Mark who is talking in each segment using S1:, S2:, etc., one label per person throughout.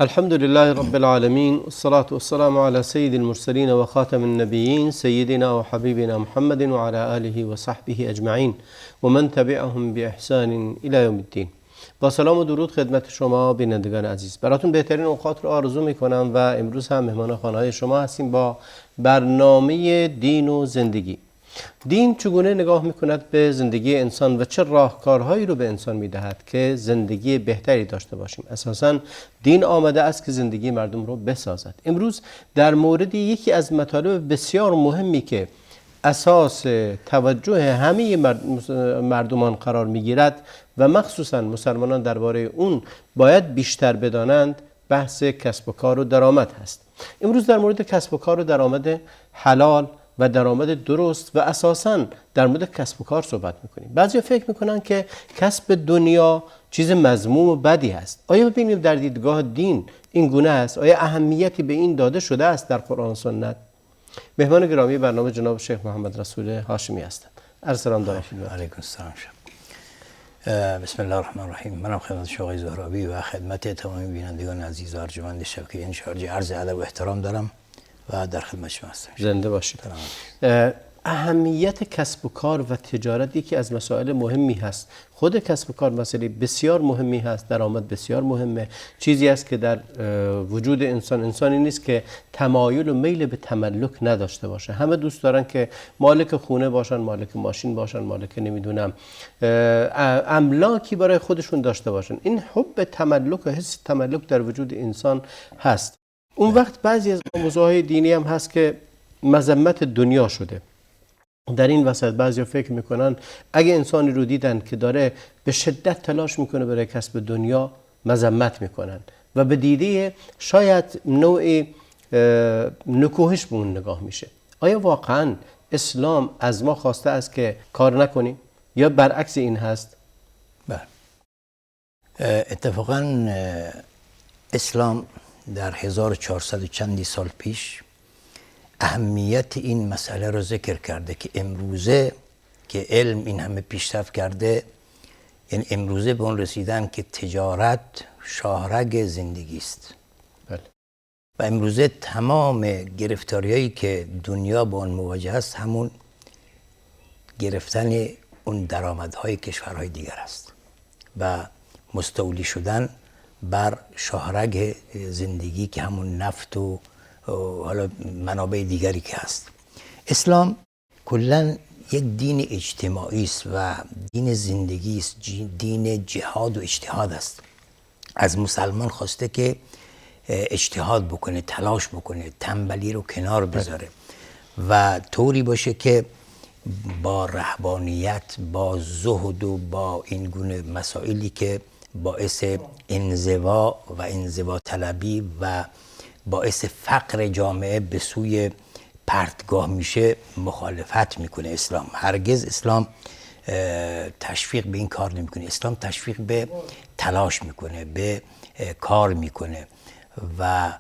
S1: الحمد لله رب العالمين والصلاة والسلام على سيد المرسلين وخاتم النبيين سيدنا وحبيبنا محمد وعلى آله وصحبه أجمعين ومن تبعهم بإحسان إلى يوم الدين. با سلام و درود خدمت شما بینندگان عزیز. براتون بهترین اوقات رو آرزو میکنم و امروز هم مهمان خانه‌های شما هستیم با برنامه دین و زندگی. دین چگونه نگاه میکند به زندگی انسان و چه راهکارهایی رو به انسان میدهد که زندگی بهتری داشته باشیم. اساساً دین آمده است که زندگی مردم رو بسازد. امروز در مورد یکی از مطالب بسیار مهمی که اساس توجه همه مردمان قرار میگیرد و مخصوصاً مسلمانان درباره اون باید بیشتر بدانند، بحث کسب و کار و درآمد هست. امروز در مورد کسب و کار و درآمد حلال و درآمد درست و اساساً در مورد کسب و کار صحبت میکنیم. بعضیا فکر میکنن که کسب دنیا چیز مذموم و بدی است. آیا ببینیم در دیدگاه دین این گونه است؟ آیا اهمیتی به این داده شده است در قرآن و سنت؟ مهمان گرامی برنامه جناب شیخ محمد رسول هاشمی هستند. عرض سلام دارم.
S2: علیکم السلام. بسم الله الرحمن الرحیم. منم خدمت شما زهرابی و خدمت تمامی بینندگان عزیز و ارجمند شبکه انشارجی عرض ادب و احترام دارم و در خدمت شما هستم.
S1: زنده باشید. اهمیت کسب و کار و تجارت یکی از مسائل مهمی هست. خود کسب و کار مسئله بسیار مهمی هست. درآمد بسیار مهمه. چیزی است که در وجود انسانی نیست که تمایل و میل به تملک نداشته باشه. همه دوست دارن که مالک خونه باشن، مالک ماشین باشن، مالک نمیدونم املاکی برای خودشون داشته باشن. این حب تملک و حس تملک در وجود انسان هست. اون وقت بعضی از موضوعات دینی هم هست که مذمت دنیا شده. در این وسط بعضیا فکر میکنن اگه انسانی رو دیدن که داره به شدت تلاش میکنه برای کسب دنیا، مذمت میکنن و به دیده شاید نوع نکوهش به اون نگاه میشه. آیا واقعا اسلام از ما خواسته است که کار نکنیم یا برعکس این هست؟
S2: بله. اتفاقا اسلام در 1400 چندی سال پیش اهمیت این مسئله رو ذکر کرده که امروزه که علم این همه پیشرفت کرده، یعنی امروزه به اون رسیدن که تجارت شاهرگ زندگی است.
S1: بله.
S2: و امروزه تمام گرفتاریایی که دنیا با اون مواجه است همون گرفتن اون درآمدهای کشورهای دیگر است و مستولی شدن بر شاهرگ زندگی که همون نفت و حالا منابع دیگری که هست. اسلام کلاً یک دین اجتماعی است و دین زندگی است، دین جهاد و اجتهاد است. از مسلمان خواسته که اجتهاد بکنه، تلاش بکنه، تنبلی رو کنار بذاره و طوری باشه که با رهبانیت، با زهد و با این گونه مسائلی که باعث انزوا و انزوا طلبی و باعث فقر جامعه به سوی پرتگاه میشه مخالفت میکنه. اسلام هرگز اسلام تشویق به این کار نمیکنه. اسلام تشویق به تلاش میکنه، به کار میکنه و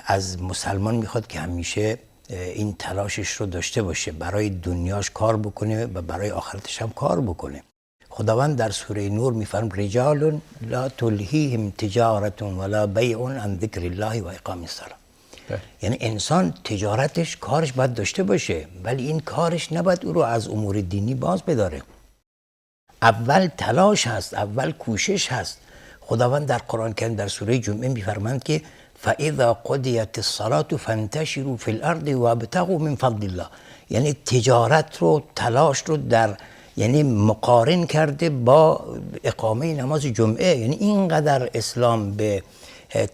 S2: از مسلمان میخواد که همیشه این تلاشش رو داشته باشه، برای دنیاش کار بکنه و برای آخرتش هم کار بکنه. خداوند در سوره نور میفرماید رجال لا تلهیهم تجارت ولا بیع عن ذکر الله و اقام الصلاة. یعنی انسان تجارتش، کارش باید داشته باشه، ولی این کارش نباید او رو از امور دینی باز بداره. اول تلاش هست، اول کوشش هست. خداوند در قرآن کریم در سوره جمعه میفرماید که فاذا قضیت الصلاة فانتشروا فی الارض وابتغوا من فضل الله. یعنی تجارت رو، تلاش رو در یعنی مقارن کرده با اقامه نماز جمعه. یعنی اینقدر اسلام به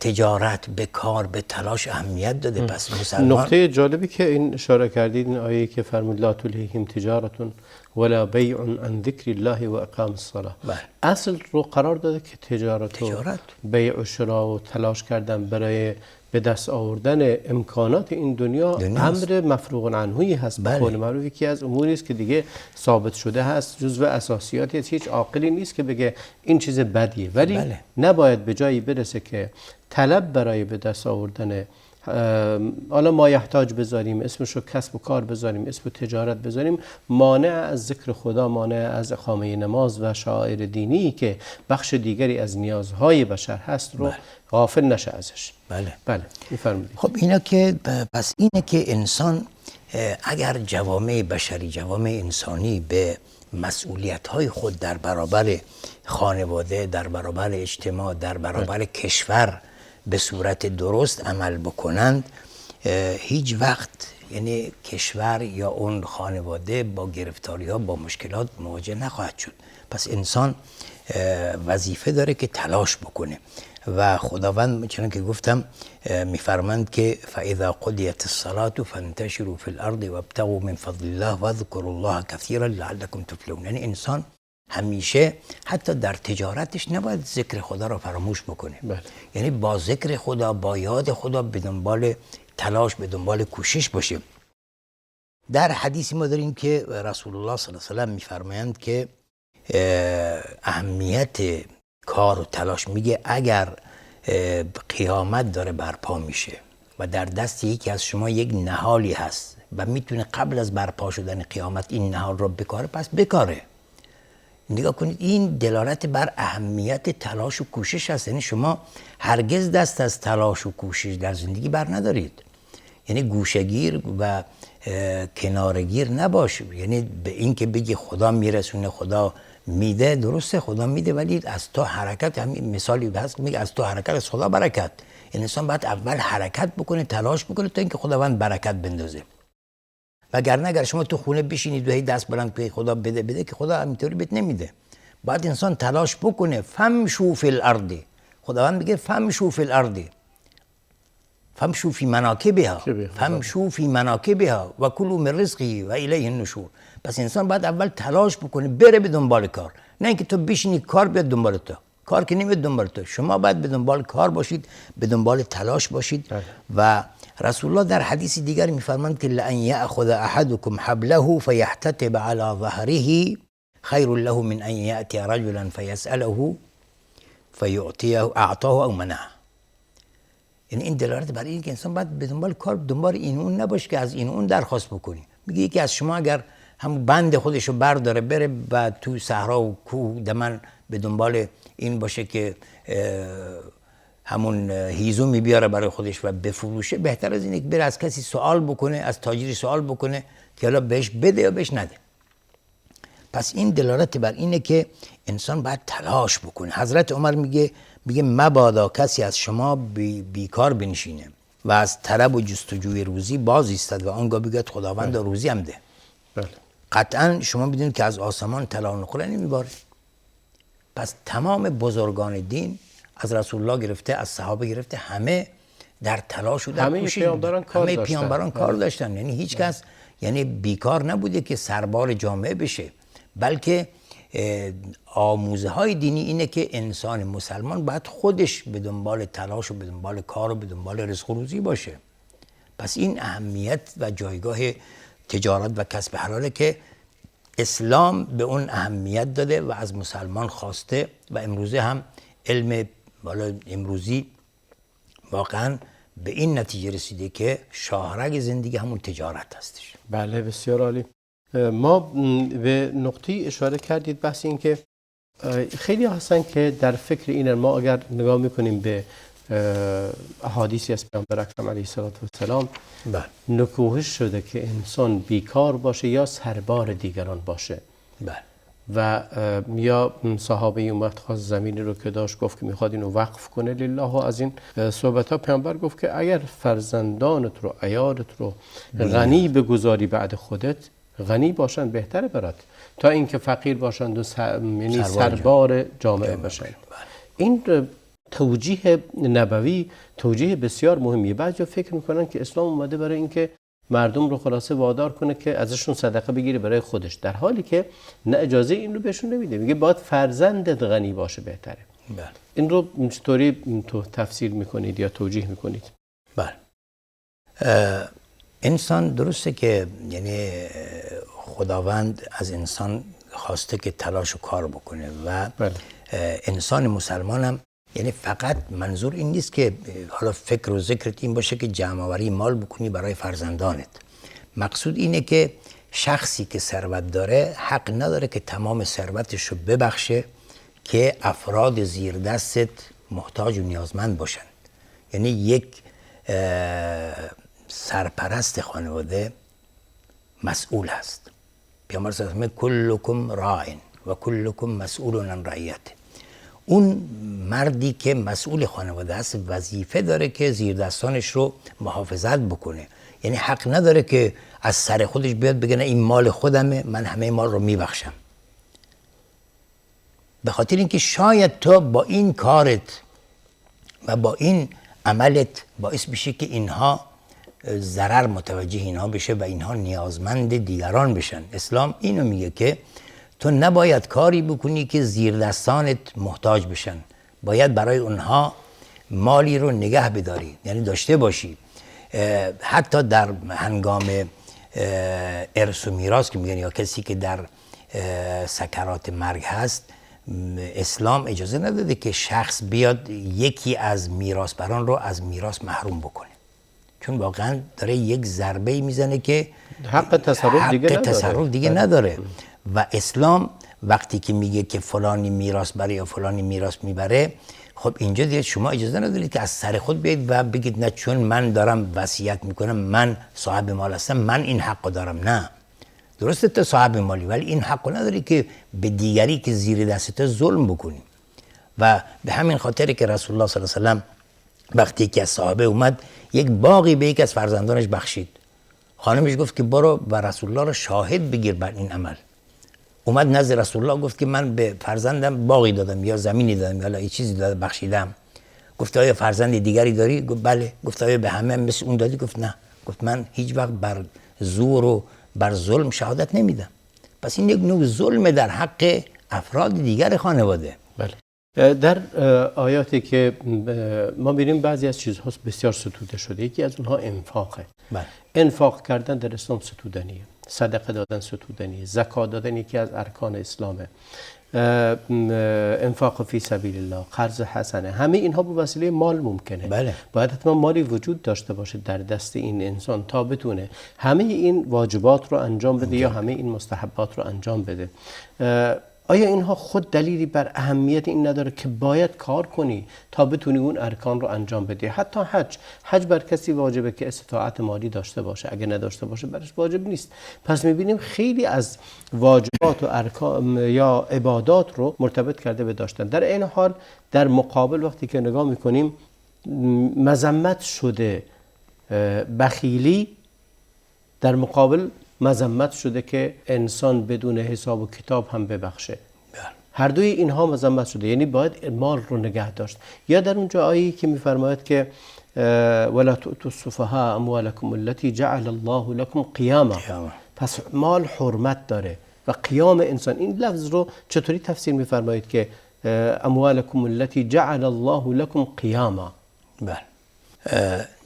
S2: تجارت، به کار، به تلاش اهمیت داده. پس مسلمان
S1: نقطه جالبی که این اشاره کردید این آیه که فرمود لا تلهیهم تجارت ولا بیع عن ذکر الله و اقام الصلاة. اصل رو قرار داده که تجارت و بیع و شرا و تلاش کردن برای به دست آوردن امکانات این دنیا امر مفروغ عنهی هست. به قول معروف یکی از اموری است که دیگه ثابت شده هست، جزو اساسیاتی است. هیچ عاقلی نیست که بگه این چیز بدیه، ولی نباید به جایی برسه که طلب برای به دست آوردن حالا ما یحتاج بذاریم، اسمشو کسب و کار بذاریم، اسمو تجارت بذاریم، مانع از ذکر خدا، مانع از اقامه نماز و شعائر دینی که بخش دیگری از نیازهای بشر هست رو غافل نشه ازش.
S2: بله
S1: میفرمایید.
S2: خب اینا که پس اینه که انسان اگر جوامع بشری، جوامع انسانی به مسئولیت‌های خود در برابر خانواده، در برابر اجتماع، در برابر کشور به صورت درست عمل بکنند، هیچ وقت یعنی کشور یا اون خانواده با گرفتاری‌ها، با مشکلات مواجه نخواهد شد. پس انسان وظیفه داره که تلاش بکنه و خداوند چون که گفتم میفرماند که فاذا قضیت الصلاة فانتشروا فی الارض وابتغوا من فضل الله واذکروا الله کثیرا لعلکم تفلحون. یعنی انسان همیشه حتی در تجارتش نباید ذکر خدا را فراموش بکنه. یعنی با ذکر خدا، با یاد خدا به دنبال تلاش، به دنبال کوشش باشه. در حدیثی ما داریم که رسول الله صلی الله علیه و سلم میفرمایند که اهمیت کار و تلاش، میگه اگر قیامت داره برپا میشه و در دست یکی از شما یک نهالی هست و میتونه قبل از برپا شدن قیامت این نهال رو بکاره، پس بکاره. نگاه کنید، این دلالت بر اهمیت تلاش و کوشش هست. یعنی شما هرگز دست از تلاش و کوشش در زندگی بر ندارید. یعنی گوشه‌گیر و کنارگیر نباش. یعنی به این که بگی خدا میرسونه، خدا میده، درسته خدا میده، ولی از تو حرکت، همین مثالی هست میگه از تو حرکت از خدا برکت. این انسان باید اول حرکت بکنه، تلاش بکنه تا اینکه خداوند برکت بندازه. وگرنه اگر شما تو خونه بشینید و هی دست بلند کنید خدا بده که خدا همینطوری بهت نمیده. باید انسان تلاش بکنه. فمشوا فی الارض، خداوند میگه فمشوا فی الارض، فمشوا فی مناکبها، فمشوا فی مناکبها و کلوا من رزقه و الیه النشور. پس انسان باید اول تلاش بکنه، بره به دنبال کار، نه اینکه تو بشینی کار بیاد دنبال تو. کار که نمیاد دنبال تو. شما باید به دنبال کار باشید، به دنبال تلاش باشید. و رسول الله در حدیث دیگر میفرمایند که لئن یأخذ احدکم حبله فیحتطب علی ظهره خیر له من ان یأتی رجلا فیسأله فیعطیه اعطاه او منعه. یعنی این دلالت بر این که انسان باید به دنبال کار، دنبال این اون نباشه که از این اون درخواست بکنی. میگه یکی از شما اگر هم بند خودش رو برداره بره و تو صحرا و کوه دمن به دنبال این باشه که همون هیزومی بیاره برای خودش و بفروشه، بهتر از اینه که بره از کسی سوال بکنه، از تاجری سوال بکنه که حالا بهش بده یا بهش نده. پس این دلالت بر اینه که انسان باید تلاش بکنه. حضرت عمر میگه مبادا کسی از شما بیکار بنشینه و از طلب و جستجوی روزی باز ایستد و آنگاه بگوید خداوند روزی هم ده. قطعا شما بدونید که از آسمان طلا و نقره نمیباره. پس تمام بزرگان دین از رسول الله گرفته، از صحابه گرفته، همه در تلاش و در کوشش، همه پیامبران کار داشتن. یعنی هیچ کس یعنی بیکار نبوده که سربار جامعه بشه، بلکه آموزه های دینی اینه که انسان مسلمان باید خودش به دنبال تلاش و به دنبال کار و به دنبال رزق و روزی باشه. پس این اهمیت و جایگاه تجارت و کسب حلاله که اسلام به اون اهمیت داده و از مسلمان خواسته و امروزه هم علم امروزی واقعا به این نتیجه رسیده که شاهرگ زندگی همون تجارت هستش.
S1: بله بسیار عالی. ما به نقطه اشاره کردید، بحث این که خیلی هستن که در فکر اینن. ما اگر نگاه میکنیم به احادیثی از پیامبر اکرم علیه السلام، نکوهش شده که انسان بیکار باشه یا سربار دیگران باشه. و یا صحابه اومد خواست زمینی رو که داشت گفت که میخواد اینو وقف کنه لله، و از این صحبت ها پیامبر گفت که اگر فرزندانت رو، عیالت رو غنی بگذاری بعد خودت، غنی باشن بهتره برات تا اینکه فقیر باشند و یعنی سربار جامعه باشن. این توجیه نبوی توجیه بسیار مهمیه. بعضیا فکر میکنن که اسلام اومده برای اینکه مردم رو خلاصه وادار کنه که ازشون صدقه بگیره برای خودش، در حالی که نه اجازه این رو بهشون نمیده. میگه باید فرزندت غنی باشه بهتره. این رو چطوری تو تفسیر میکنید یا توجیه میکنید؟
S2: انسان درسته که یعنی خداوند از انسان خواسته که تلاش و کار بکنه و انسان مسلمان هم یعنی فقط منظور این نیست که حالا فکر و ذکرت این باشه که جمع آوری مال بکنی برای فرزندانت. مقصود اینه که شخصی که ثروت داره حق نداره که تمام ثروتش رو ببخشه که افراد زیر دستت محتاج و نیازمند باشن. یعنی یک سرپرست خانواده مسئول هست. پیامبر صلی الله علیه و آله کلکم راع و کلکم مسئول عن رعیته. اون مردی که مسئول خانواده است وظیفه داره که زیر دستانش رو محافظت بکنه. یعنی حق نداره که از سر خودش بیاد بگه نه این مال خودمه من همه مال رو میبخشم. به خاطر اینکه شاید تو با این کارت و با این عملت باعث بشه که اینها ضرر متوجه اینها بشه و اینها نیازمند دیگران بشن. اسلام اینو میگه که تو نباید کاری بکنی که زیر دستانت محتاج بشن. باید برای اونها مالی رو نگه بداری، یعنی داشته باشی. حتی در هنگام ارث و میراث که میگن یا کسی که در سکرات مرگ هست، اسلام اجازه نداده که شخص بیاد یکی از میراثبران رو از میراث محروم بکنه، چون واقعا داره یک ضربه میزنه که
S1: حق تصرف دیگه نداره.
S2: و اسلام وقتی که میگه که فلانی میراث بره یا فلانی میراث میبره، خب اینجا دیگه شما اجازه ندارید که از سر خود بیاید و بگید نه چون من دارم وصیت میکنم من صاحب مال هستم من این حقو دارم. نه، درسته تو صاحب مالی ولی این حقو نداری که به دیگری که زیر دستت ظلم بکنی. و به همین خاطر که رسول الله صلی الله علیه و سلم وقتی که از صحابه اومد یک باغی به یکی از فرزندانش بخشید، خانمش گفت که برو و رسول الله رو شاهد بگیر بر این عمل. اومد نزد رسول الله گفت که من به فرزندم باغی دادم یا زمینی دادم یا یه چیزی دادم بخشیدم. گفت آیا فرزند دیگری داری؟ گفت بله. گفت آیا به همه مثل اون دادی؟ گفت نه. گفت من هیچ وقت بر زور و بر ظلم شهادت نمیدم. پس این یک نوع ظلم در حق افراد دیگر خانواده.
S1: بله. در آیاتی که ما می‌بینیم بعضی از چیزها بسیار ستوده شده. یکی از اونها انفاقه.
S2: بله.
S1: انفاق کردن در اسلام ستودنیه. صدقه دادن ستودنیه. زکات دادن یکی از ارکان اسلامه. انفاق فی سبیل الله، قرض حسنه، همه اینها به وسیله مال ممکنه.
S2: بله.
S1: باید حتما مالی وجود داشته باشه در دست این انسان تا بتونه همه این واجبات رو انجام بده یا همه این مستحبات رو انجام بده. آیا اینها خود دلیلی بر اهمیت این نداره که باید کار کنی تا بتونی اون ارکان رو انجام بدی؟ حتی حج بر کسی واجبه که استطاعت مالی داشته باشه، اگه نداشته باشه برش واجب نیست. پس میبینیم خیلی از واجبات و ارکان یا عبادات رو مرتبط کرده به داشتن. در این حال در مقابل وقتی که نگاه میکنیم مذمت شده بخیلی، در مقابل مذمت شده که انسان بدون حساب و کتاب هم ببخشه. هر دوی اینها مذمت شده، یعنی باید مال رو نگه داشت. یا در اونجا آیه‌ای که میفرماید که ولا تؤتوا السفهاء اموالکم التي جعل الله لكم قیاما. پس مال حرمت داره و قیام انسان، این لفظ رو چطوری تفسیر میفرمایید که اموالکم التي جعل الله لكم قیاما؟
S2: بله.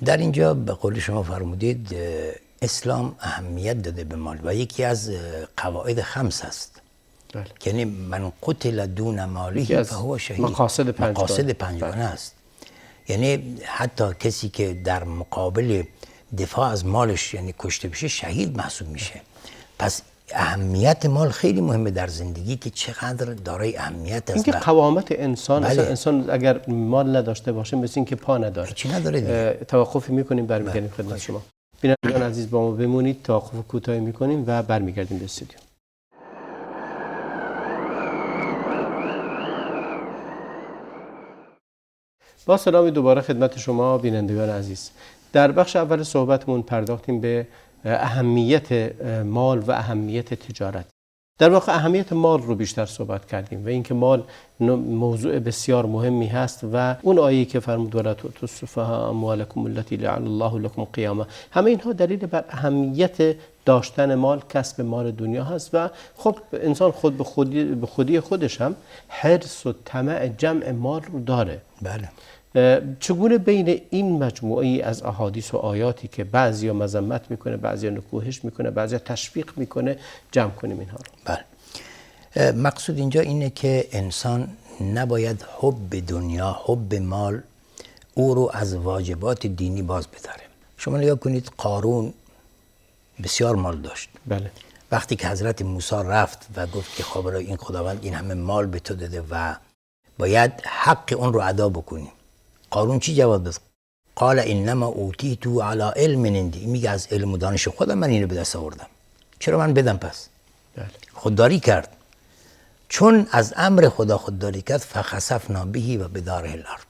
S2: در اینجا به قول شما فرمودید اسلام اهمیت داده به مال و یکی از قواعد خمس است.
S1: بله.
S2: یعنی من قتل دون ماله فهو شهید.
S1: مقاصد
S2: پنجگانه است. یعنی حتی کسی که در مقابل دفاع از مالش یعنی کشته بشه شهید محسوب میشه. پس اهمیت مال خیلی مهمه در زندگی که چقدر دارای اهمیت است.
S1: اینکه قوامت انسان،
S2: بله.
S1: انسان اگر مال نداشته باشه مثل اینکه پا نداره.
S2: چی نداره دیگه.
S1: توقفی میکنیم برمیگردیم خدمت شما. بینندگان عزیز با ما بمونید، توقف کوتاهی میکنیم و برمیگردیم به استودیو. با سلامی دوباره خدمت شما بینندگان عزیز. در بخش اول صحبتمون پرداختیم به اهمیت مال و اهمیت تجارت. در واقع اهمیت مال رو بیشتر صحبت کردیم و اینکه مال موضوع بسیار مهمی هست و اون آیه‌ای که فرمود ولا تؤتوا السفهاء اموالکم التي جعل الله لكم قیاما، همه اینها دلیل بر اهمیت داشتن مال، کسب مال دنیا هست. و خب انسان خود به خودی خودش هم حرص و طمع جمع مال رو داره.
S2: بله.
S1: چگونه بین این مجموعه از احادیث و آیاتی که بعضیا مذمت میکنه، بعضیا نکوهش میکنه، بعضیا تشویق میکنه جمع کنیم اینها رو؟
S2: بله. مقصود اینجا اینه که انسان نباید حب دنیا، حب مال او رو از واجبات دینی باز بداره. شما نگاه کنید، قارون بسیار مال داشت.
S1: بله.
S2: وقتی که حضرت موسی رفت و گفت که خب این خداوند این همه مال به تو داده و باید حق اون رو ادا بکنی، قارون چی جواب داد؟ قال انما اوتیت علی علم عندی. میگه از علم و دانش خودم من اینو به دست آوردم، چرا من بدم پس؟
S1: بله.
S2: خودداری کرد. چون از امر خدا خودداری کرد، فخسفنا به و بداره الارض.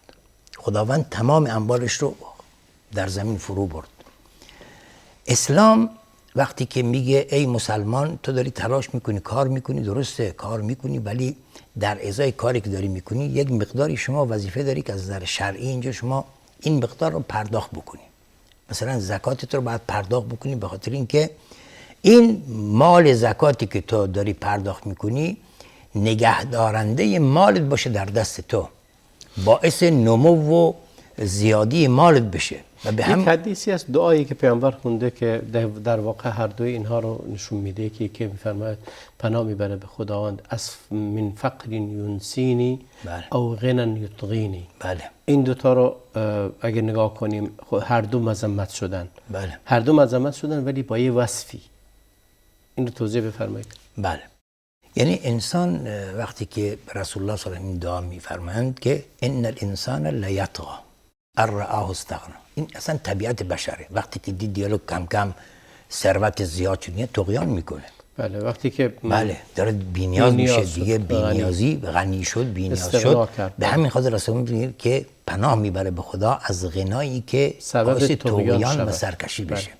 S2: خداوند تمام اموالش رو در زمین فرو برد. اسلام وقتی که میگه ای مسلمان، تو داری تلاش میکنی، کار میکنی، درسته کار میکنی، ولی در ازای کاری که داری میکنی یک مقداری شما وظیفه داری که از نظر شرعی اینجا شما این مقدار رو پرداخت بکنی. مثلا زکاتت رو باید پرداخت بکنی، به خاطر اینکه این مال زکاتی که تو داری پرداخت میکنی نگهدارنده مالت باشه در دست تو، باعث نمو و زیادی مالت بشه. و به
S1: یک حدیثی است، دعایی که پیامبر خونده که در واقع هر دوی اینها رو نشون میده که میفرماید پناه میبره به خداوند از من فقر ینسینی او غنى یطغینی.
S2: بله.
S1: این دوتا رو اگر نگاه کنیم هر دو مذمت شدن.
S2: بله.
S1: هر دو مذمت شدن ولی با یه وصفی. این رو توضیح بفرمایید.
S2: بله. یعنی انسان وقتی که رسول الله صلی الله علیه و آله دعا میفرمایند که ان الانسان لیطغى ان رآه استغنى، این اصلا طبیعت بشره. وقتی که دیالوگ کم کم ثروت زیاد شد طغیان میکنه.
S1: بله. وقتی که
S2: بله داره بی‌نیاز میشه دیگه، بی‌نیازی غنی شد، بی‌نیاز شد. به همین خاطر رسول میگه که پناه میبره به خدا از غنایی که باعث طغیان و سرکشی بشه.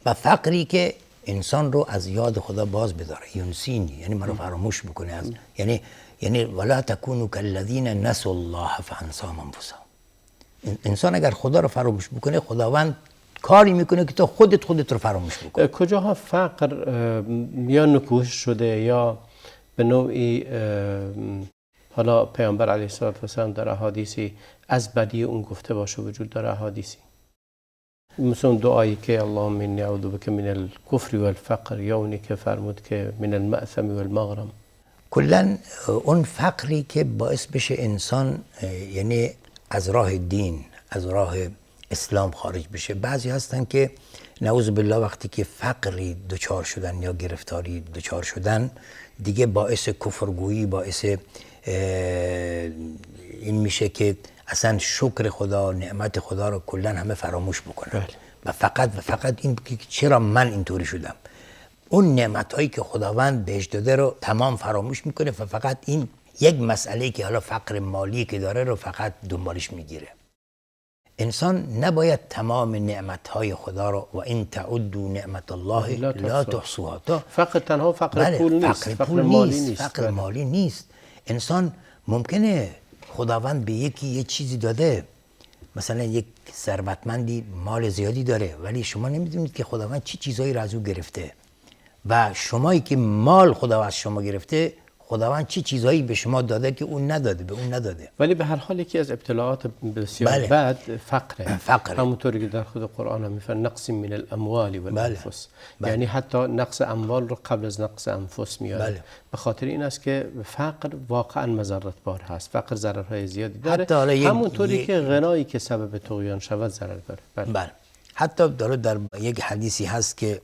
S2: و فقری که انسان رو از یاد خدا باز بداره، ینسینی یعنی من رو فراموش بکنه. از یعنی ولا تکونوا کالذین نسوا الله فانساهم انفسهم. انسان اگر خدا رو فراموش بکنه، خداوند کاری میکنه که تو خودت رو فراموش بکنه.
S1: کجاها فقر یا نکوهش شده یا به نوعی حالا پیامبر علیه السلام در احادیثی از بدی اون گفته باشه وجود داره، احادیثی مثلا دعایی که اللهم انی اعوذ بک من الکفر والفقر، یا اونی که فرمود که من المأثم والمغرم.
S2: کلا اون فقری که باعث بشه انسان یعنی از راه دین، از راه اسلام خارج بشه. بعضی هستن که نعوذ بالله وقتی که فقری دچار شدن یا گرفتاری دچار شدن دیگه باعث کفرگویی، باعث این میشه که اصلا شکر خدا، نعمت خدا رو کلا همه فراموش بکنن. و فقط این که چرا من اینطوری شدم، اون نعمت هایی که خداوند بهش داده رو تمام فراموش میکنه و فقط این یک مسئله که حالا فقر مالی که داره رو فقط دنبالش میگیره. انسان نباید تمام نعمت های خدا رو و این تعدوا نعمت الله لا تحصوها.
S1: فقر تنها فقر پول نیست،
S2: فقر مالی نیست، فقر مالی نیست. انسان ممکنه خداوند به یکی یه چیزی داده، مثلا یک ثروتمندی مال زیادی داره، ولی شما نمیدونید که خداوند چی چیزایی رو از او گرفته و شمایی که مال خداوند از شما گرفته خداوند چی چیزایی به شما داده که اون نداده، به اون نداده.
S1: ولی به هر حال یکی از ابتلاعات بسیار بد فقره. همونطوری که در خود قرآن هم میفرماید نقص من الاموال والانفس. یعنی حتی نقص اموال رو قبل از نقص انفس میاره. به خاطر این است که فقر واقعا مضرت بار هست. فقر ضررهای زیادی داره. همونطوری که غنایی که سبب طغیان شود ضرر داره.
S2: بله. حتی در یک حدیثی هست که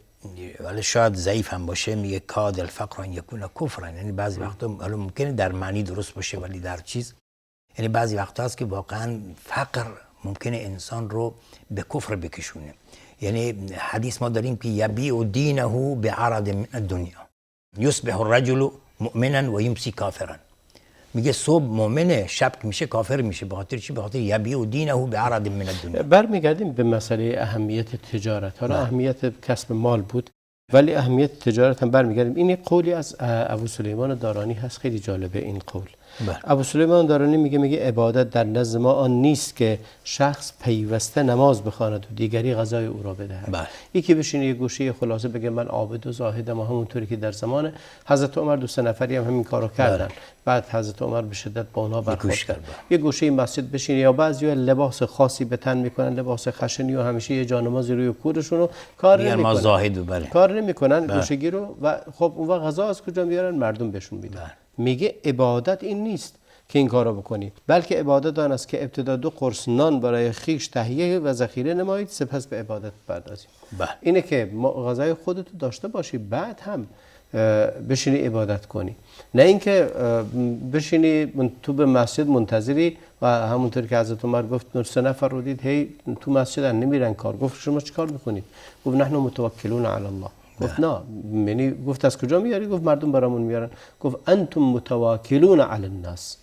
S2: ولی شاید ضعیف هم باشه، میگه کاد الفقر ان یکون کفرا. یعنی بعضی وقتا حالا ممکنه در معنی درست باشه ولی در چیز، یعنی بعضی وقتا هست که واقعا فقر ممکنه انسان رو به کفر بکشونه. یعنی حدیث ما داریم که یبیع دینه بعرض من الدنیا یصبح الرجل مؤمنا و یمسی کافرا. میگه صبح مؤمنه، شب میشه کافر میشه. به خاطر چی؟ به خاطر یبیع دینه بعرض من الدنیا.
S1: برمیگردیم به مسئله اهمیت تجارت. حالا اهمیت کسب مال بود ولی اهمیت تجارت هم برمیگردیم. این قولی از ابو سلیمان دارانی هست، خیلی جالبه این قول. ابو سلیمان دارانی میگه عبادت در نزد ما آن نیست که شخص پیوسته نماز بخواند و دیگری غذای او را بدهد. یکی بشینه یه گوشه خلاصه بگه من عابد و زاهدم و همونطوری که در زمان حضرت عمر 2 نفری هم همین کارو کردن. بعد حضرت عمر به شدت با اونها برخورد کرد. یه گوشه مسجد بشینه، یا بعضیا لباس خاصی به تن میکنن، لباس خشنی و همیشه یه جانمازی روی کورشون رو کار نمیکنن.
S2: ما زاهد
S1: کار نمیکنن گوشگی رو. و خب اون وقت غذا از کجا میارن؟ مردم بهشون میدن. میگه عبادت این نیست که این کارو بکنید، بلکه عبادت آن است که ابتدا 2 قرص نان برای خویش تهیه و ذخیره نمایید، سپس به عبادت بپردازید. اینه که غذای خودت داشته باشی، بعد هم بشینی عبادت کنی، نه اینکه بشینی تو به مسجد منتظری و همونطور که حضرت عمر گفت 3 نفر رو دید هی تو مسجد نمیرن کار. گفت شما چیکار میکنید؟ گفت نحن متوکلون علی الله. گفت نه، یعنی گفت از کجا میاری؟ گفت مردم برامون میارن. گفت انتم متوکلون علی الناس،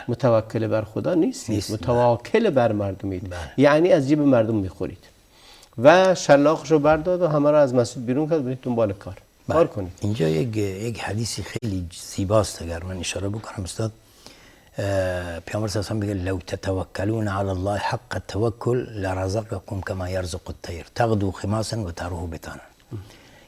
S1: متوکل بر خدا نیستید، متوکل بر مردمید، یعنی از جیب مردم میخورید. و شلاقشو برداد و همه رو از مسجد بیرون کرد، برید دنبال کار کنید.
S2: اینجا یک حدیثی خیلی زیباست، اگر من اشاره بکنم استاد. پیامبر صلی الله علیه و آله میگه لو تتوکلون علی الله حق التوکل لرزقکم کما یرزق الطیر تغدو خماسا و تروح بطانا.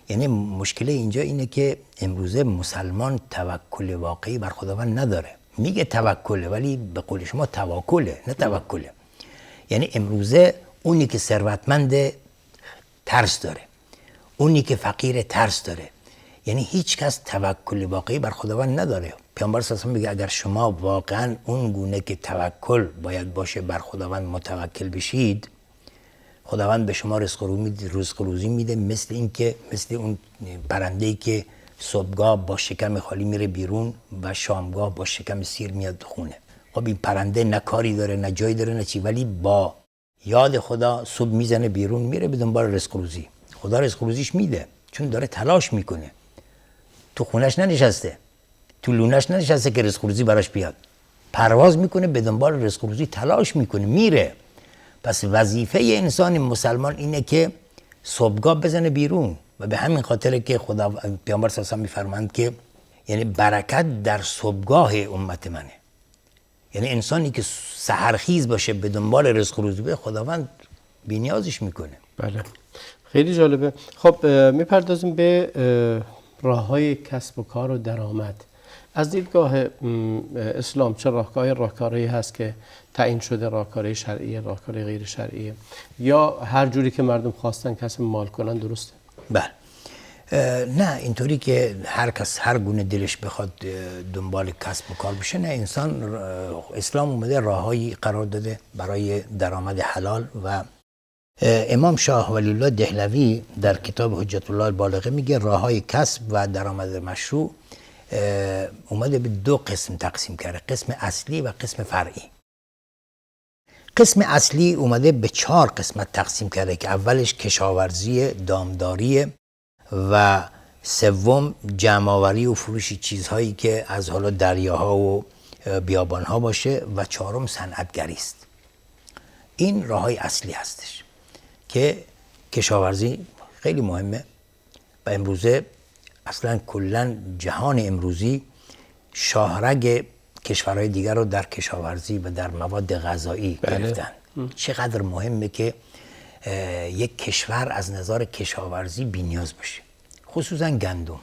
S2: یعنی مشکل اینجا اینه که امروزه مسلمان توکل واقعی بر خداوند نداره. میگه توکله ولی به قول شما تواکله، نه توکله. یعنی امروزه اونی که ثروتمند ترس داره، اونی که فقیر ترس داره، یعنی هیچ کس توکل واقعی بر خداوند نداره. پیامبر صلی الله علیه و آله میگه اگر شما واقعا اون گونه که توکل باید باشه بر خداوند متوکل بشید، خداوند به شما رزق روزی میده، مثل اون پرنده‌ای که صبحگاه با شکم خالی میره بیرون و شامگاه با شکم سیر میاد خونه. خب این پرنده نه کاری داره، نه جایی داره، نه چی، ولی با یاد خدا صبح میزنه بیرون، میره به دنبال رزق روزی. خدا رزق روزیش میده چون داره تلاش میکنه. تو خونش ننشسته، تو لونش ننشسته که رزق روزی براش بیاد. پرواز میکنه به دنبال رزق روزی، تلاش میکنه، میره. پس وظیفه انسان مسلمان اینه که صبحگاه بزنه بیرون و به همین خاطر که خدا پیامبر صلی الله علیه و میفرمایند که یعنی برکت در صبحگاه امت منه. یعنی انسانی که سحرخیز باشه به دنبال رزق روزی به خداوند بی‌نیازش میکنه.
S1: بله، خیلی جالبه. خب میپردازیم به راه‌های کسب و کار و درآمد. از دیدگاه اسلام چه راهکارهایی هست که تعیین شده؟ راهکارهای شرعی، راهکارهای غیر شرعی، یا هر جوری که مردم خواستن کسب مال کنن درسته؟
S2: بله. نه اینطوری که هر کس هر گونه دلش بخواد دنبال کسب و کار بشه، نه. انسان اسلام اومده راههایی قرار داده برای درآمد حلال و امام شاه ولی الله دهلوی در کتاب حجت الله البالغه میگه راههای کسب و درآمد مشروع اومده به 2 قسم تقسیم کرده، قسم اصلی و قسم فرعی. قسم اصلی اومده به 4 قسمت تقسیم کرده که اولش کشاورزی، دامداری و سوم جمع‌آوری و فروش چیزهایی که از حالا دریاها و بیابانها باشه و 4م صنعتگری است. این راههای اصلی هستش که کشاورزی خیلی مهمه و امروزه اصلا کلا جهان امروزی شاهرگ کشورهای دیگر رو در کشاورزی و در مواد غذایی گرفتن. چقدر مهمه که یک کشور از نظر کشاورزی بی‌نیاز باشه، خصوصا گندم.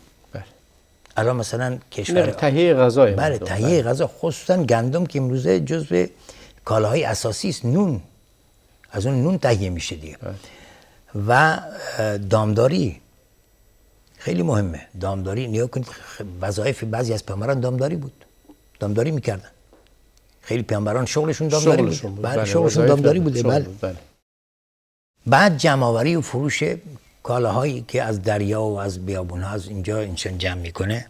S2: الان مثلا کشور
S1: تهیه غذا،
S2: بله تهیه غذا، خصوصا گندم که امروزه جزو کالاهای اساسی است. نون، از اون نون تهیه میشه دیگه. و دامداری خیلی مهمه. دامداری نیا کنید، وظایف بعضی از پیامبران دامداری بود، دامداری میکردن. خیلی پیامبران شغلشون دامداری بود. بله شغلشون دامداری بوده. بله. بعد جمع‌آوری و فروش کالاهایی که از دریا و از بیابون‌ها از اینجا انسان جمع میکنه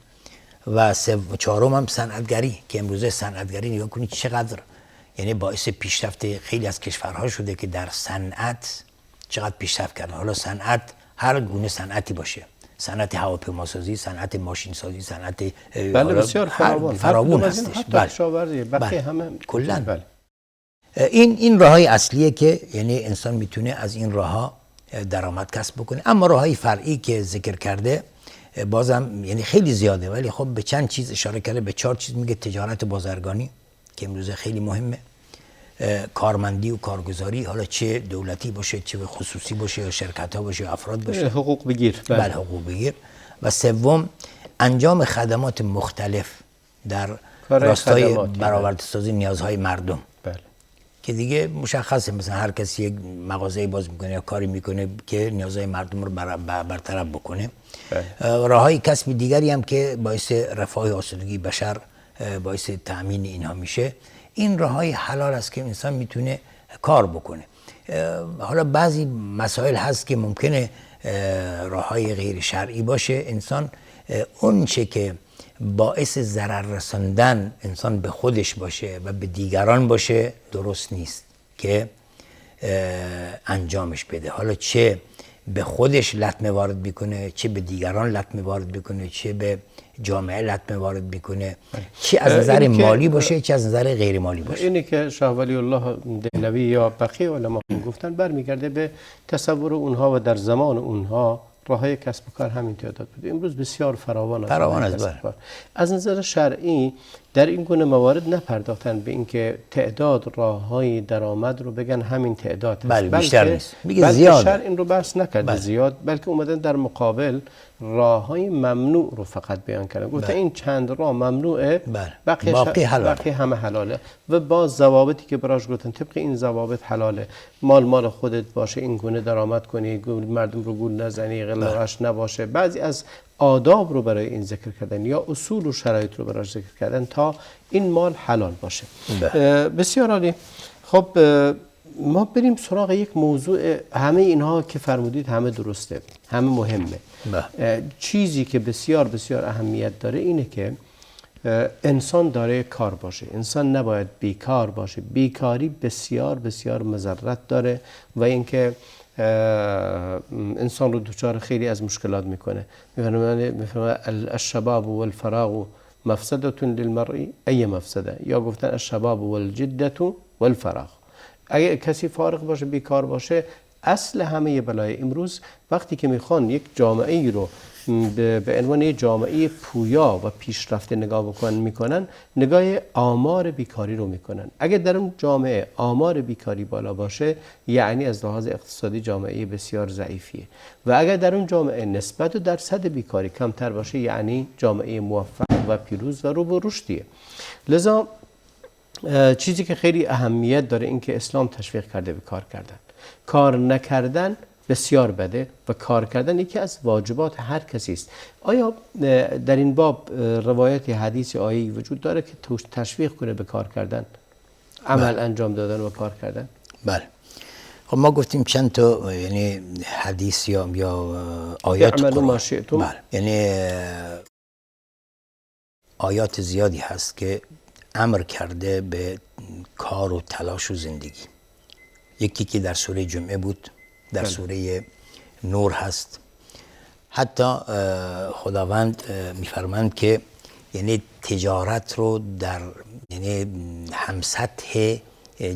S2: و 4م هم صنعتگری که امروزه صنعتگری نگاه کنید چقدر یعنی باعث پیشرفت خیلی از کشورها شده که در صنعت چقدر پیشرفت کردن. حالا صنعت هر گونه صنعتی باشه، صنعت هواپیماسازی، صنعت ماشین سازی، صنعت
S1: بله بسیار
S2: فراوان هستش.
S1: بله کشاورزی بقیه همه
S2: کلا. بله. این راههای اصلیه که یعنی انسان میتونه از این راهها درآمد کسب بکنه. اما راههای فرعی که ذکر کرده بازم یعنی خیلی زیاده، ولی خب به چند چیز اشاره کرده. به 4 چیز میگه: تجارت بازرگانی که امروزه خیلی مهمه، کارمندی و کارگزاری، حالا چه دولتی باشه چه خصوصی باشه یا شرکت ها باشه یا افراد باشه،
S1: حقوق بگیر.
S2: بله حقوق بگیر. و سوم انجام خدمات مختلف در راستای برآورده سازی نیازهای مردم.
S1: بله.
S2: که دیگه مشخصه، مثلا هر کسی یک مغازه باز میکنه یا کاری میکنه که نیازهای مردم رو برطرف بکنه. راههای کسب دیگری هم که باعث رفاه و آسودگی بشر باعث تأمین اینها میشه. این راههای حلال است که انسان میتونه کار بکنه. حالا بعضی مسائل هست که ممکنه راههای غیر شرعی باشه. انسان اون چه که باعث ضرر رساندن انسان به خودش باشه و به دیگران باشه درست نیست که انجامش بده. حالا چه به خودش لطمه وارد بیکنه، چه به دیگران لطمه وارد بیکنه، چه به جامعه لطمه وارد بیکنه، چه از نظر مالی باشه چه از نظر غیر مالی باشه.
S1: اینی که شاه ولی الله دهلوی یا بقیه علما گفتن برمیگرده به تصور اونها و در زمان اونها راههای کسب و کار همین تعداد بوده. امروز بسیار فراوان است. از نظر شرعی در این گونه موارد نپرداختن به اینکه تعداد راههای درآمد رو بگن همین تعداد است.
S2: بله بیشتر نیست. میگه زیاد.
S1: شرع این رو بحث نکرده زیاد، بلکه اومدن در مقابل راههای ممنوع رو فقط بیان کردن. گفتن این چند راه ممنوعه،
S2: باقی حلاله.
S1: باقی همه حلاله و با ضوابطی که براش گفتن طبق این ضوابط حلاله. مال خودت باشه، این گونه درآمد کنی، مردم رو گول نزنی، غلغش نباشه. بعضی از آداب رو برای این ذکر کردن یا اصول و شرایط رو براش ذکر کردن تا این مال حلال باشه. بسیار عالی. خب ما بریم سراغ یک موضوع. همه اینها که فرمودید همه درسته، همه مهمه. چیزی که بسیار بسیار اهمیت داره اینه که انسان داره کار باشه. انسان نباید بیکار باشه. بیکاری بسیار بسیار مضرت داره و اینکه انسان رو دچار خیلی از مشکلات میکنه. میفرماید الشباب والفراغ مفسدة للمرء ای مفسده، یا گفتن الشباب والجدة والفراغ. اگه کسی فارغ باشه، بیکار باشه، اصل همه بلای. امروز وقتی که میخوان یک جامعه ای رو به عنوان یک جامعه پویا و پیشرفته نگاه میکنن، نگاه آمار بیکاری رو میکنن. اگه در اون جامعه آمار بیکاری بالا باشه، یعنی از لحاظ اقتصادی جامعه بسیار ضعیفیه، و اگر در اون جامعه نسبت و درصد بیکاری کمتر باشه، یعنی جامعه موفق و پیروز و رو به رشدیه. لذا چیزی که خیلی اهمیت داره این که اسلام تشویق کرده به کار کردن. کار نکردن بسیار بده و کار کردن یکی از واجبات هر کسی است. آیا در این باب روایت حدیث آیه‌ای وجود داره که تشویق کنه به کار کردن، عمل انجام دادن و کار کردن؟
S2: بله. خب ما گفتیم چند تا یعنی حدیث یا آیات
S1: قرآن.
S2: بله. یعنی آیات زیادی هست که امر کرده به کار و تلاش و زندگی. یکی که در سوره جمعه بود، در سوره نور هست. حتی خداوند میفرماند که یعنی تجارت رو در یعنی هم سطح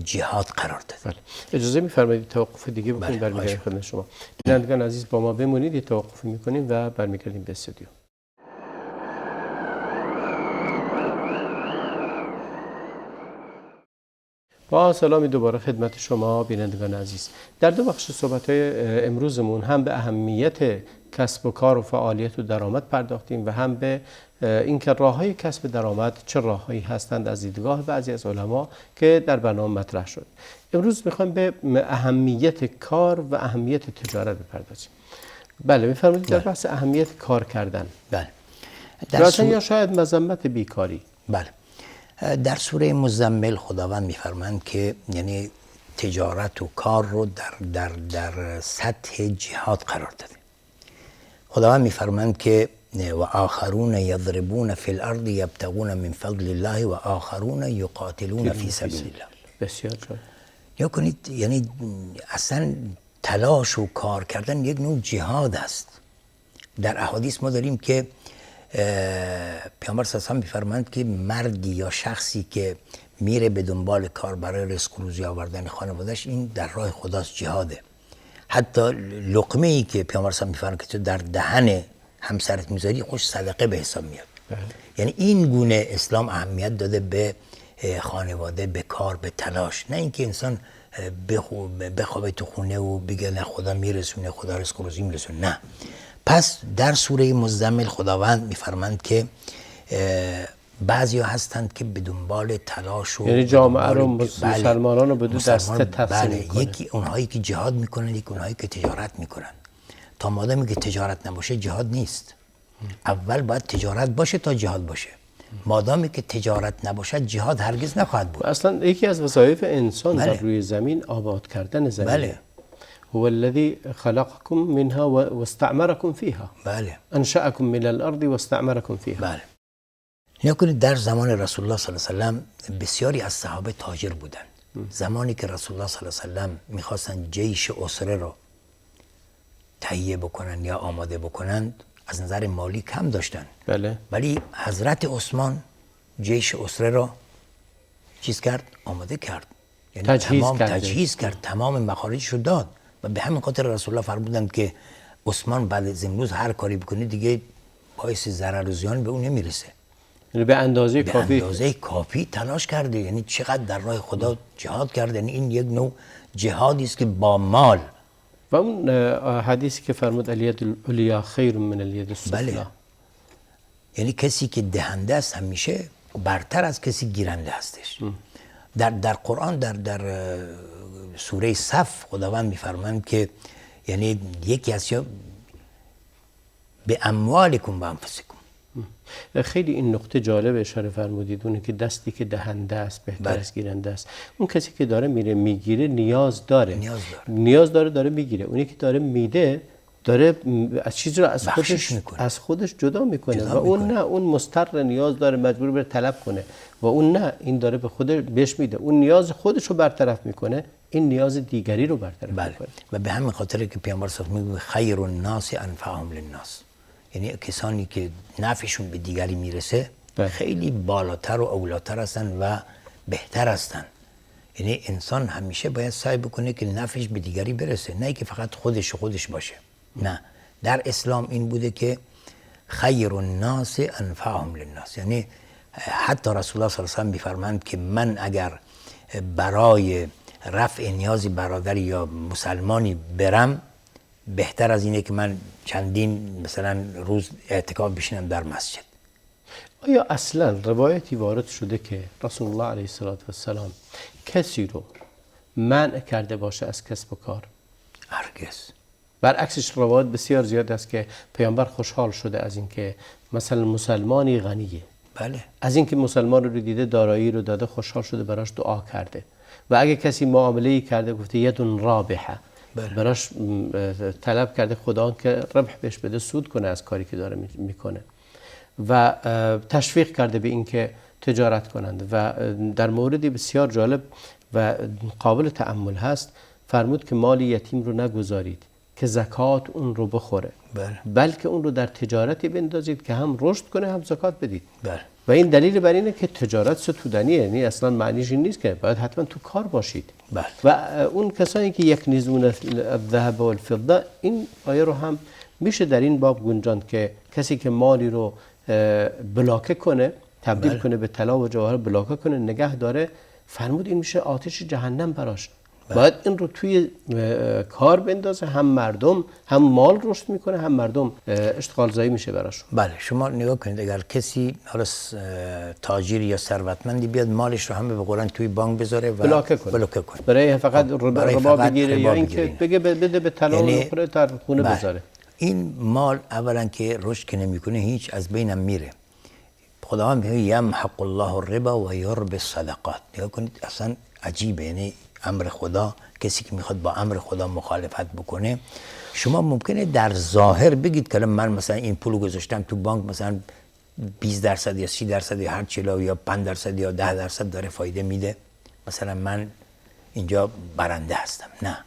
S2: جهاد قرار داد.
S1: بله. اجازه میفرمایید توقف دیگه بکنیم، برمیگردیم خدمت شما. بینندگان عزیز با ما بمونید، یه توقف میکنیم و برمیگردیم به استودیو. با سلامی دوباره خدمت شما بینندگان عزیز. در دو بخش صحبت‌های امروزمون هم به اهمیت کسب و کار و فعالیت و درآمد پرداختیم و هم به اینکه راه‌های کسب درآمد چه راه‌هایی هستند از دیدگاه بعضی از علما که در برنامه مطرح شد. امروز می‌خوایم به اهمیت کار و اهمیت تجارت بپردازیم. بله می‌فرمایید در بحث اهمیت کار کردن.
S2: بله.
S1: یا شاید مذمت بیکاری.
S2: بله. در سوره مزمل خداوند میفرماند که یعنی تجارت و کار رو در سطح جهاد قرار داده. خداوند میفرماند که و آخرون یضربون فی الارض یبتغون من فضل الله و آخرون یقاتلون فی سبیل الله.
S1: بسیار جالب.
S2: یا کنید یعنی اصلا تلاش و کار کردن یک نوع جهاد است. در احادیث ما داریم که پیامبر صلی الله علیه و میفرمایند که مردی یا شخصی که میره به دنبال کار برای رزق و روزی آوردن خانواده‌اش، این در راه خداست، جهاده. حتی لقمه ای که پیامبر صلی الله علیه و که تو در دهن همسرت میذاری خوش صدقه به حساب میاد. یعنی این گونه اسلام اهمیت داده به خانواده، به کار، به تلاش. نه اینکه انسان بخوابه تو خونه و بگه نه خدا میرسونه، خدا رزق و روزی میرسونه. نه. پس در سوره مزمل خداوند میفرماند که بعضیا هستند که به دنبال تلاش و
S1: یعنی جامعه رو مسلمانان رو به دو دسته تقسیم میکنه.
S2: یکی اونهایی که جهاد میکنن، یکی اونهایی که تجارت میکنن. تا مادامی که تجارت نباشه جهاد نیست. اول باید تجارت باشه تا جهاد باشه. مادامی که تجارت نباشد جهاد هرگز نخواهد بود.
S1: اصلا یکی از وظایف انسان
S2: بله.
S1: در روی زمین آباد کردن زمین.
S2: بله.
S1: هو الذي خلقكم منها واستعمركم فيها.
S2: بله.
S1: انشأكم من الارض واستعمركم فيها.
S2: بله. نیا کنید در زمان رسول الله صلی الله علیه و سلم بسیاری از صحابه تاجر بودند. زمانی که رسول الله صلی الله علیه و سلم میخواستن جیش اسره رو تهیه بکنن یا آماده بکنن از نظر مالی کم داشتن.
S1: بله.
S2: ولی حضرت عثمان جیش اسره رو چیز کرد، آماده کرد، یعنی تجهیز کرد، تمام مخارجش رو داد و به همین خاطر رسول الله فرمودند که عثمان بعد از امروز هر کاری بکنه دیگه باعث ضرر و زیان به اون نمیرسه.
S1: یعنی به اندازه
S2: کافی تلاش کرده، یعنی چقدر در راه خدا جهاد کرده. یعنی این یک نوع جهادی است که با مال.
S1: و اون حدیثی که فرمود الید العلیا خیر من الید السفلی.
S2: بله. یعنی کسی که دهنده است همیشه برتر از کسی گیرنده هستش. در قرآن در سوره صف خداوند میفرماند که یعنی یکی از به اموالکم و انفسکم.
S1: خیلی این نقطه جالب اشاره فرمودید، اونه که دستی که دهنده است بهتر از گیرنده است. اون کسی که داره میره میگیره نیاز داره داره میگیره. اونی که داره میده داره از چیزی رو از خودش جدا میکنه و اون نه، اون مضطر نیاز داره، مجبور بره طلب کنه و اون نه، این داره به خودش بهش میده. اون نیاز خودش رو برطرف میکنه، این نیاز دیگری رو برطرف میکنه.
S2: و به همین خاطر که پیامبر صلی الله علیه و آله میگه خیر الناس انفعهم للناس، یعنی کسانی که نفعشون به دیگری میرسه خیلی بالاتر و اولاتر هستن و بهتر هستن. یعنی انسان همیشه باید سعی بکنه که نفعش به دیگری برسه، نه که فقط خودش باشه. نه، در اسلام این بوده که خیر الناس انفعهم للناس، یعنی حتی رسول الله صلی الله علیه و آله میفرمایند که من اگر برای رفع نیازی برادری یا مسلمانی برم بهتر از اینه که من چندین مثلا روز اعتکاف بشینم در مسجد.
S1: آیا اصلا روایتی وارد شده که رسول الله علیه السلام کسی رو منع کرده باشه از کسب و کار؟
S2: هرگز.
S1: برعکسش روایت بسیار زیاد است که پیامبر خوشحال شده از اینکه مثلا مسلمانی غنیه،
S2: بله،
S1: از اینکه مسلمان رو دیده دارایی رو داده خوشحال شده، براش دعا کرده و اگه کسی معامله‌ای کرده گفته یدون رابحه، براش طلب کرده خدا که ربح بهش بده، سود کنه از کاری که داره میکنه و تشویق کرده به اینکه تجارت کنند. و در موردی بسیار جالب و قابل تأمل هست فرمود که مال یتیم رو نگذارید که زکات اون رو بخوره، بلکه اون رو در تجارتی بندازید که هم رشد کنه هم زکات بدید. و این دلیل بر اینه که تجارت ستودنیه، یعنی اصلا معنیش این نیست که باید حتما تو کار باشید. و اون کسانی که یکنزون الذهب والفضه، این آیه رو هم میشه در این باب گنجاند که کسی که مالی رو بلاکه کنه، تبدیل کنه به طلا و جواهر، بلاکه کنه، نگه داره، فرمود این میشه آتش جهنم براش. باید این رو توی کار بندازه، هم مردم هم مال رشد میکنه، هم مردم اشتغال زایی میشه براشون.
S2: بله، شما نگاه کنید اگر کسی حالا تاجر یا ثروتمندی بیاد مالش رو همه به قرآن توی بانک بذاره و بلاکه کنه
S1: برای فقط ربا بگیره یا اینکه بگه بده به طلا و نقره در خونه بذاره،
S2: این مال اولا که رشد که نمیکنه هیچ از بینم میره. خداوند میگه یمحق الله الربا و یربی الصدقات. نگاه کنید اصلا عجیبه، یعنی امر خدا، کسی که میخواد با امر خدا مخالفت بکنه، شما ممکنه در ظاهر بگید که من مثلا این پولو گذاشتم تو بانک مثلا 20% یا 30% یا هر چیلا یا 5% یا 10% داره فایده میده، مثلا من اینجا برنده هستم. نه،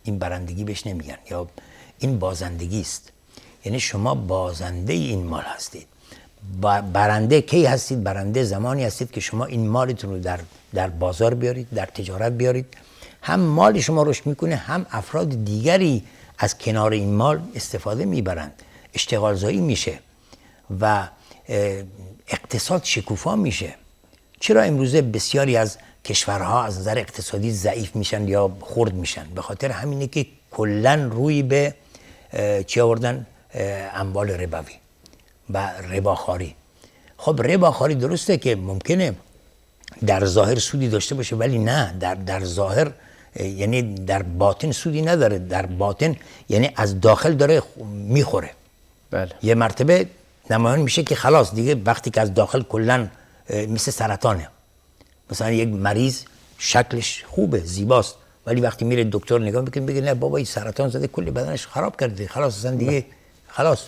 S2: این برندگی بهش نمیگن، یا این بازندگی است. یعنی شما بازنده این مال هستید. برنده کی هستید؟ برنده زمانی هستید که شما این مالتون رو در بازار بیارید، در تجارت بیارید، هم مال شما رشد میکنه، هم افراد دیگری از کنار این مال استفاده میبرند، اشتغال زایی میشه و اقتصاد شکوفا میشه. چرا امروزه بسیاری از کشورها از نظر اقتصادی ضعیف میشن یا خرد میشن؟ به خاطر همینه که کلن روی به چی آوردن؟ اموال ربوی و رباخواری. خب رباخواری درسته که ممکنه در ظاهر سودی داشته باشه، ولی نه، در ظاهر یعنی در باطن سودی نداره، در باطن یعنی از داخل داره میخوره.
S1: بله.
S2: یه مرتبه نمایان میشه که خلاص دیگه وقتی که از داخل کلا مثل سرطانه. مثلا یک مریض شکلش خوبه زیباست ولی وقتی میره دکتر نگاه میکنه بگه نه بابا این سرطان زده کل بدنش خراب کرده، خلاص اصلا دیگه خلاص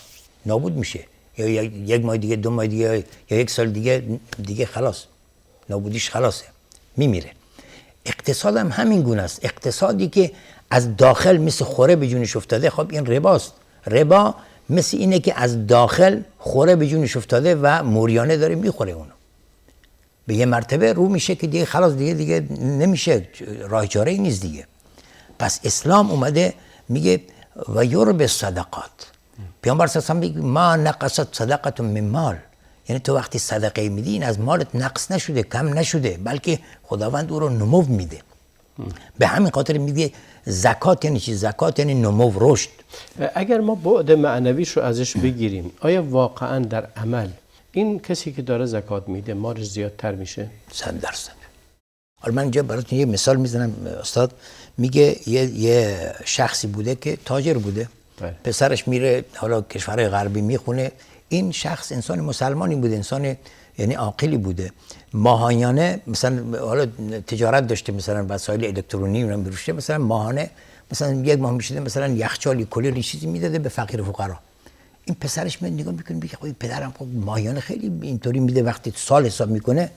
S2: نابود میشه، یا یک ماه دیگه 2 ماه دیگه یا 1 سال دیگه خلاص نابودیش خلاصه میمیره. اقتصاد هم همین گونه است. اقتصادی که از داخل مثل خوره به جونش افتاده، خب این رباست. ربا مثل اینه که از داخل خوره به جونش افتاده و موریانه داره میخوره اونو. به یه مرتبه رو میشه که دیگه خلاص دیگه نمیشه، راه چاره ای نیست دیگه. پس اسلام اومده میگه و یرب صدقات. پیامبر صلی الله علیه و آله میگه ما نقصت صدقه من مال، یعنی تو وقتی صدقه میدی این از مالت نقص نشده، کم نشده، بلکه خداوند او رو نمو میده. به همین خاطر میگه زکات یعنی چی؟ زکات یعنی نمو، رشد.
S1: اگر ما بعد معنویش رو ازش بگیریم، آیا واقعا در عمل این کسی که داره زکات میده مالش زیادتر میشه؟
S2: 100%. حالا من اینجا براتون یه مثال میزنم استاد. میگه یه شخصی بوده که تاجر بوده، پسرش میره حالا کشورهای غربی میخونه. این شخص انسان مسلمانی بوده، انسان یعنی عاقلی بوده. ماهانه مثلا حالا تجارت داشته، مثلا وسایل الکترونیکی رو می‌فروشه، مثلا ماهانه مثلا 1 ماه میشه مثلا یخچالی کلی چیزی میداده به فقیر و فقرا. این پسرش میاد نگاه میکنه میگه خب پدرم خب ماهیانه خیلی اینطوری میده، وقتی سال حساب میکنه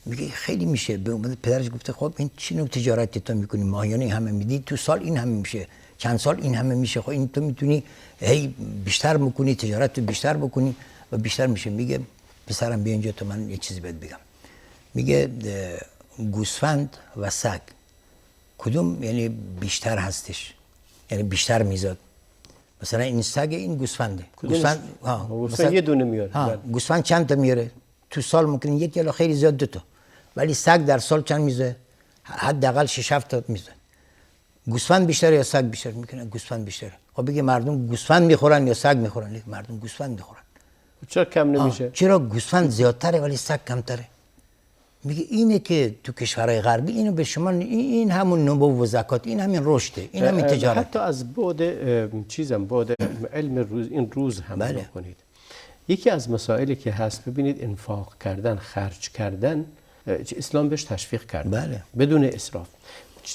S2: میگه خیلی میشه. به پدرش گفته خب این چی نوع تجارتی تو میکنی؟ ماهیانه همه میدی، تو سال این همه میشه، چند سال این همه میشه، خب این تو میتونی هی بیشتر بکنی، تجارت رو بیشتر بکنی و بیشتر میشه. میگه پسرم بیا اینجا تو من یه چیزی بهت بگم. میگه گوسفند و سگ کدوم یعنی بیشتر هستش، یعنی بیشتر میزاد؟ مثلا این سگ این گوسفنده، گوسفند
S1: مثلا یه دونه میاره.
S2: گوسفند چند تا میاره تو سال؟ ممکنه 1 یا خیلی زیاد 2 تا. ولی سگ در سال چند میزه؟ حداقل 6 7 تا میزه. گوسفند بیشتره یا سگ بیشتر؟ میکنه گوسفند بیشتره. خب بگه مردم گوسفند میخورن یا سگ میخورن؟ مردم گوسفند میخورن.
S1: چرا کم نمیشه؟
S2: چرا گوسفند زیادتره ولی سگ کمتره؟ میگه اینه که تو کشورهای غربی اینو به شما این همون نمو و زکات، این همین رشده، این همین تجارت.
S1: حتی از بعد بعد علم روز هم بکنید. یکی از مسائلی که هست ببینید انفاق کردن، خرج کردن، اسلام بهش تشویق کرده بدون اسراف.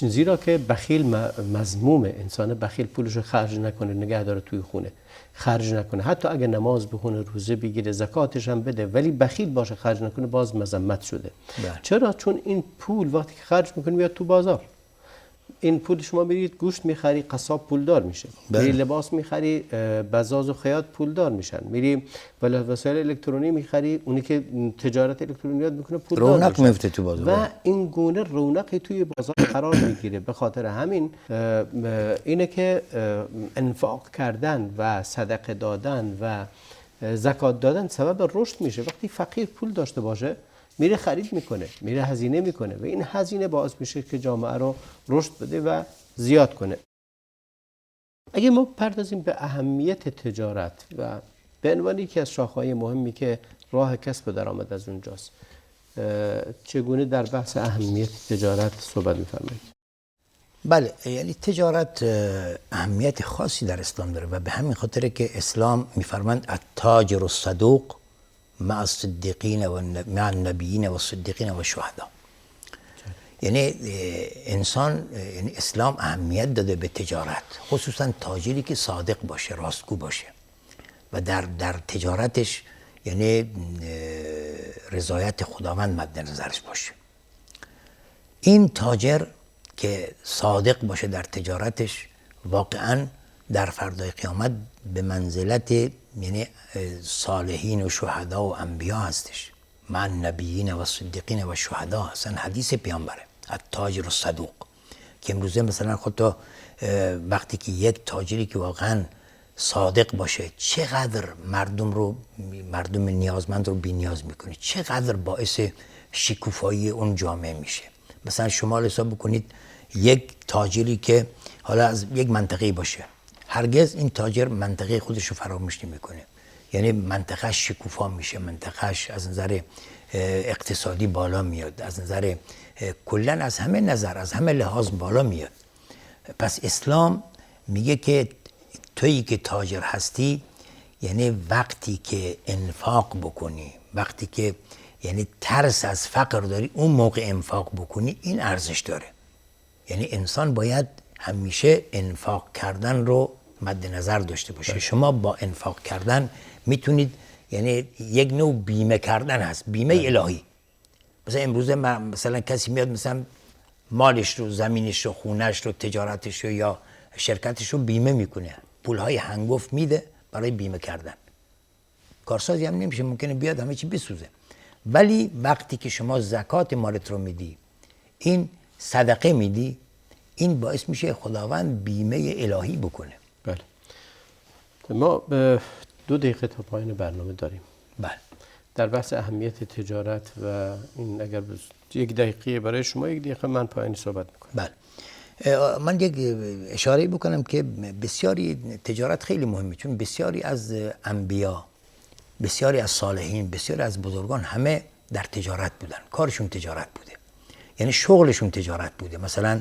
S1: زیرا که بخیل مذمومه، انسان بخیل پولش خرج نکنه، نگه داره توی خونه، خرج نکنه، حتی اگه نماز بخونه، روزه بگیره، زکاتش هم بده، ولی بخیل باشه خرج نکنه، باز مذمت شده. چرا؟ چون این پول وقتی که خرج میکنی میاد تو بازار. این پول شما برید گوشت میخری، قصاب پولدار میشه. میری لباس میخری، بزاز و خیاط پولدار میشن. میری وسایل الکترونیکی میخری، اونی که تجارت الکترونیات میکنه پولدار میشه.
S2: رونق میفته تو بازار
S1: و این گونه رونقی توی بازار قرار میگیره. به خاطر همین اینه که انفاق کردن و صدقه دادن و زکات دادن سبب رشد میشه. وقتی فقیر پول داشته باشه میره خرید میکنه، میره هزینه میکنه و این هزینه باعث میشه که جامعه رو رشد بده و زیاد کنه. اگه ما پردازیم به اهمیت تجارت و به عنوان یکی از شاخه‌های مهمی که راه کسب درآمد از اونجاست، چگونه در بحث اهمیت تجارت صحبت می‌فرمایید؟
S2: بله، یعنی تجارت اهمیت خاصی در اسلام داره و به همین خاطره که اسلام می‌فرماند التاجر الصدوق مع الصدیقین و مع النبیین و الصدیقین و الشهدا. یعنی انسان، یعنی اسلام اهمیت داده به تجارت، خصوصا تاجری که صادق باشه، راستگو باشه و در تجارتش یعنی رضایت خداوند مد نظرش باشه. این تاجر که صادق باشه در تجارتش واقعا در فردای قیامت به منزلت یعنی صالحین و شهدا و انبیا هستش، مع النبیین و صدیقین و شهدا. اصلا حدیث پیامبره التاجر الصدوق، که امروزه مثلا خودتا وقتی که یک تاجری که واقعا صادق باشه چقدر مردم نیازمند رو بی نیاز میکنه، چقدر باعث شکوفایی اون جامعه میشه. مثلا شما حساب بکنید یک تاجری که حالا از یک منطقه باشه، هرگز این تاجر منطقه خودش رو فراموش نمیکنه، یعنی منطقهش شکوفا میشه، منطقهش از نظر اقتصادی بالا میاد، از نظر کلا از همه نظر، از همه لحاظ بالا میاد. پس اسلام میگه که تویی که تاجر هستی یعنی وقتی که انفاق بکنی، وقتی که یعنی ترس از فقر داری، اون موقع انفاق بکنی، این ارزش داره. یعنی انسان باید همیشه انفاق کردن رو مد نظر داشته باشه. شما با انفاق کردن میتونید، یعنی یک نوع بیمه کردن هست، بیمه الهی. مثلا امروزه مثلا کسی میاد مثلا مالش رو، زمینش رو، خونش رو، تجارتش رو یا شرکتش رو بیمه میکنه، پولهای هنگفت میده برای بیمه کردن. کارسازی هم نمیشه، ممکنه بیاد همه چی بسوزه. ولی وقتی که شما زکات مالت رو میدی، این صدقه میدی، این باعث میشه خداوند بیمه الهی بکنه.
S1: بله. ما به 2 دقیقه تا پایان برنامه داریم.
S2: بله.
S1: در بحث اهمیت تجارت و این اگر 1 دقیقه برای شما، 1 دقیقه من پایانی صحبت میکنم.
S2: بله. من یک اشاره بکنم که بسیاری تجارت خیلی مهمه، چون بسیاری از انبیا، بسیاری از صالحین، بسیاری از بزرگان همه در تجارت بودن، کارشون تجارت بوده، یعنی شغلشون تجارت بوده. مثلا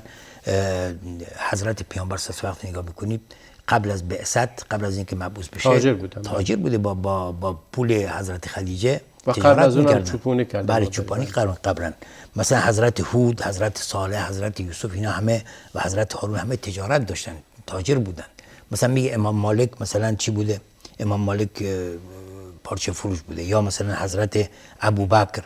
S2: حضرت پیامبر صلی الله علیه و آله نگاه بکنید، قبل از بعثت، قبل از اینکه مبعوث بشه، تاجر بوده، با پول حضرت خدیجه
S1: و قبل از اون چوپانی کردن.
S2: بله، چوپانی قبلا. مثلا حضرت هود، حضرت صالح، حضرت یوسف، اینا همه و حضرت هارون همه تجارت داشتن، تاجر بودن. مثلا میگه امام مالک مثلا چی بوده؟ امام مالک پارچه فروش بوده. یا مثلا حضرت ابوبکر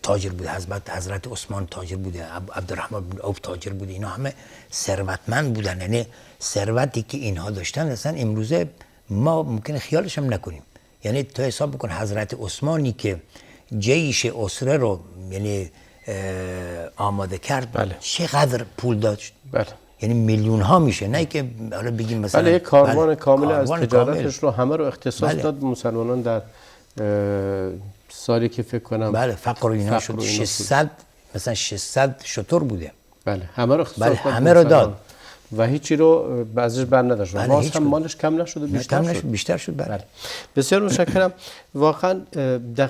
S2: تاجر بوده، حضرت عثمان تاجر بوده، عبدالرحمن بن عوف تاجر بوده. اینا همه ثروتمند بودن. یعنی ثروتی که اینها داشتن اصلا امروزه ما ممکنه خیالش هم نکنیم. یعنی تو حساب بکن حضرت عثمانی که جیش اسره رو یعنی آماده کرد،
S1: بله.
S2: چقدر پول داشت.
S1: بله.
S2: یعنی میلیون ها میشه، نه که حالا بگیم مثلا
S1: بله، یک کاروان کامل از تجارتش رو همه رو اختصاص داد به مسلمانان. در سالی که فکر کنم
S2: بله فقر و اینا شد 600 مثلا 600 شتر بوده.
S1: بله، همه رو اختصاص
S2: داد، همه رو داد
S1: و هیچی رو بعضیش بر نداشت. باز هم مالش کم نشد،
S2: بیشتر شد.
S1: بله. بسیار متشکرم. واقعا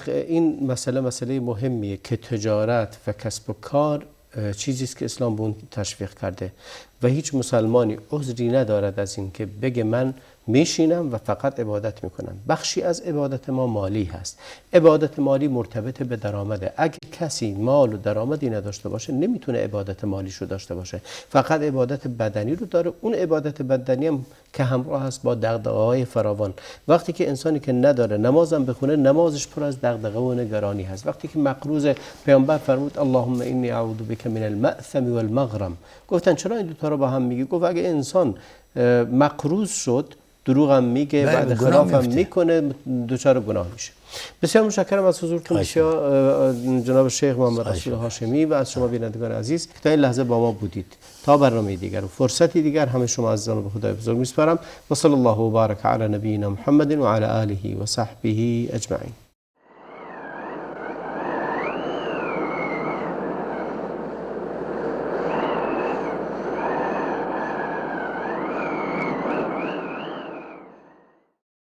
S1: این مسئله مهمیه که تجارت و کسب و کار چیزی است که اسلام به اون تشویق کرده و هیچ مسلمانی عذری ندارد از این که بگه من میشینم و فقط عبادت میکنم. بخشی از عبادت ما مالی هست. عبادت مالی مرتبط به درآمده. اگه کسی مال و درآمدی نداشته باشه نمیتونه عبادت مالیشو داشته باشه، فقط عبادت بدنی رو داره. اون عبادت بدنی هم که همراه است با دغدغه‌های فراوان. وقتی که انسانی که نداره نمازم بخونه، نمازش پر از دغدغه و نگرانی هست. وقتی که مقروض، پیامبر فرمود اللهم انی اعوذ بک من المأثم والمغرم. گفتن چرا این دو تا رو با هم میگی؟ گفت اگه انسان مقروض شد، دروغ هم میگه، بعد خلاف هم میکنه، دچار گناه میشه. بسیار متشکرم از حضورتون بسیار جناب شیخ محمد رسول هاشمی و از شما بینندگان عزیز که تا این لحظه با ما بودید. تا برنامه دیگر و فرصتی دیگر همه شما عزیزان به خدای بزرگ میسپارم و صلی الله و بارک علی نبینا محمد و علی آله و صحبه اجمعین.